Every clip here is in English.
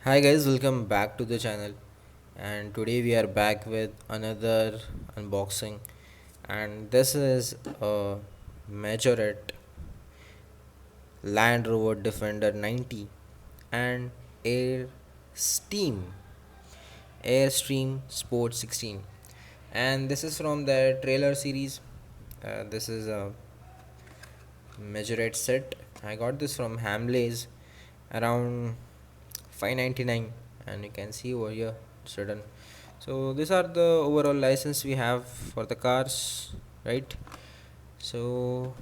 Hi guys, welcome back to the channel. And today we are back with another unboxing. And this is a Majorette Land Rover Defender 90 and Airstream Sport 16. And this is from the trailer series. This is a Majorette set. I got this from Hamleys around 599, and you can see over here it's written. So these are the overall license we have for the cars, right? So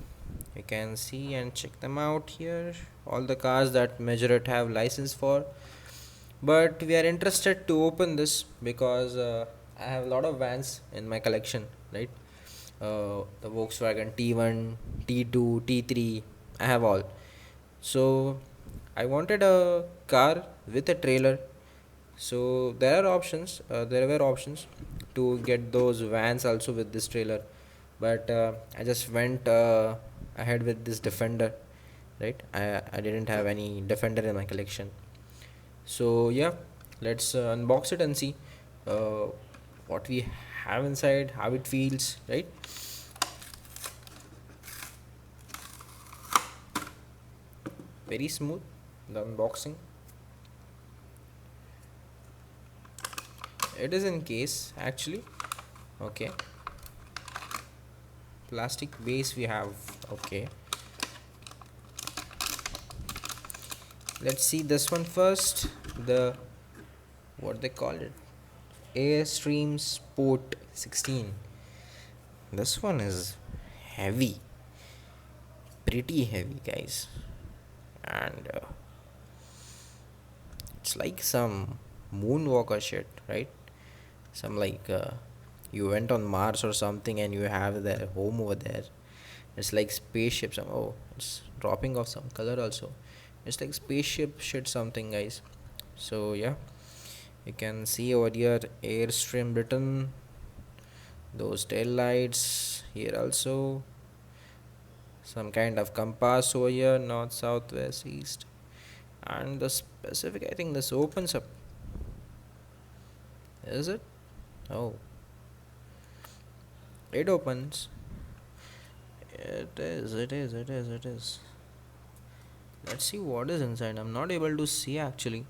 you can see and check them out here, all the cars that Majorette have license for. But we are interested to open this because I have a lot of vans in my collection, right? The Volkswagen T1, T2, T3, I have all. So I wanted a car with a trailer. So there were options to get those vans also with this trailer, but I just went ahead with this Defender, right? I didn't have any Defender in my collection. So yeah, let's unbox it and see uh, what we have inside, how it feels, right? Very smooth, the unboxing. It is in case actually. Okay, plastic base we have. Okay, let's see this one first. The what they call it, Airstream Sport 16. This one is heavy, pretty heavy, guys, and it's like some moonwalker shit, right? Some like you went on Mars or something and you have their home over there. It's like spaceship. Oh, it's dropping off some color also. It's like spaceship shit something, guys. So yeah, you can see over here Airstream written. Those tail lights here also. Some kind of compass over here, north, south, west, east, and the specific. I think this opens up. Is it? Oh, it opens. It is. It is. It is. It is. Let's see what is inside. I'm not able to see actually.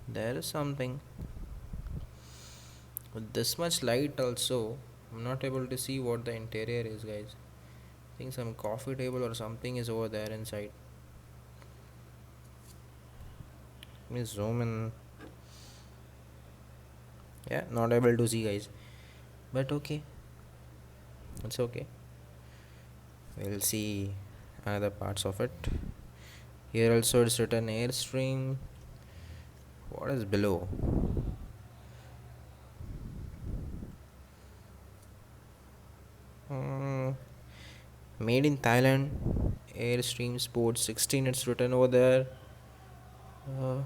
There is something with this much light also. I'm not able to see what the interior is, guys. I think some coffee table or something is over there inside. Let me zoom in. Yeah, not able to see, guys. But okay, it's okay. We'll see other parts of it. Here also it's written Airstream. What is below? Hmm, made in Thailand. Airstream Sports 16. It's written over there. Uh,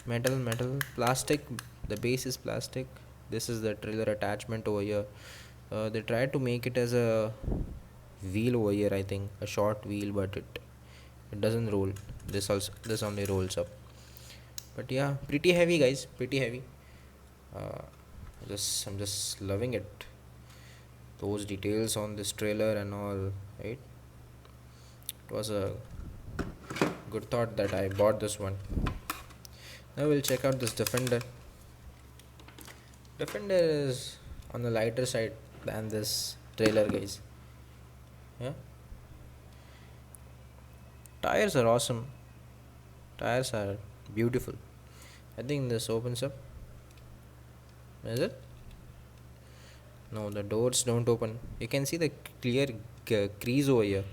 metal, plastic. The base is plastic. This is the trailer attachment over here. They tried to make it as a wheel over here. I think a short wheel, but it doesn't roll. This only rolls up. But yeah, pretty heavy, guys. Pretty heavy. Uh, I'm just loving it. Those details on this trailer and all. Right. It was a good thought that I bought this one. Now we'll check out this Defender. Defender is on the lighter side than this trailer, guys. Yeah, tires are awesome. Tires are beautiful. I think this opens up. Is it? No, the doors don't open. You can see the clear crease over here.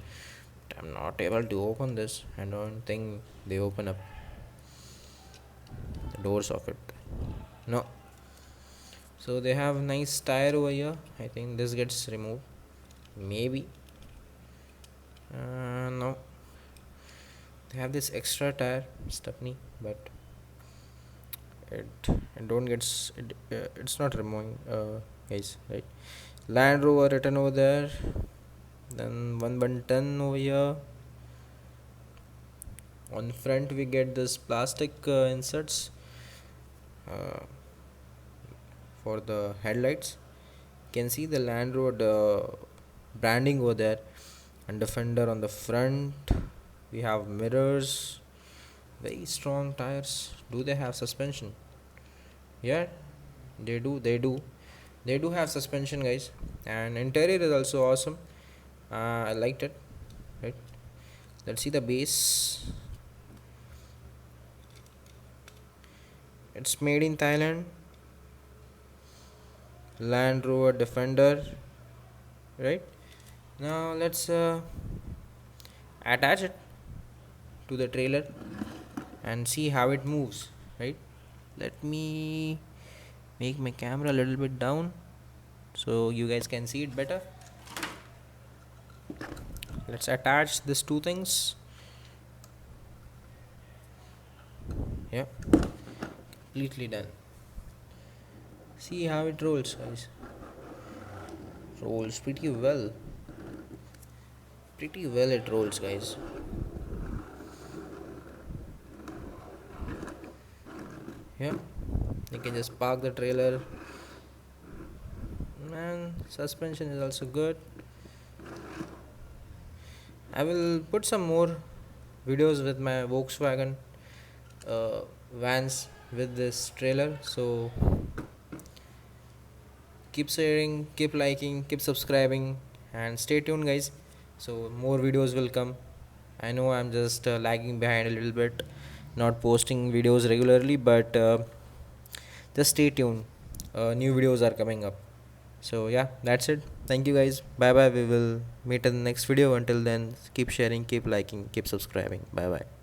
But I'm not able to open this. I don't think they open up the doors of it. No. So they have nice tire over here. I think this gets removed. Maybe. No. They have this extra tire stepney, but it don't gets it's not removing, guys, right? Land Rover written over there, then 1 button over here, On front we get this plastic inserts uh, for the headlights. You can see the Land Road branding over there, and Defender on the front. We have mirrors, very strong tires. Do they have suspension? Yeah, they do have suspension, guys. And interior is also awesome. I liked it. Right, let's see the base. It's made in Thailand. Land Rover Defender. Right, now let's attach it to the trailer and see how it moves. Right, let me make my camera a little bit down so you guys can see it better. Let's attach these two things. Yeah, completely done. See how it rolls, guys. Rolls pretty well. Pretty well it rolls, guys. Yeah, you can just park the trailer. And suspension is also good. I will put some more videos with my Volkswagen vans with this trailer. So keep sharing, keep liking, keep subscribing, and stay tuned, guys. So more videos will come. I know I'm just lagging behind a little bit, not posting videos regularly, but just stay tuned. New videos are coming up. So yeah, that's it. Thank you, guys. Bye bye. We will meet in the next video. Until then, keep sharing, keep liking, keep subscribing. Bye bye.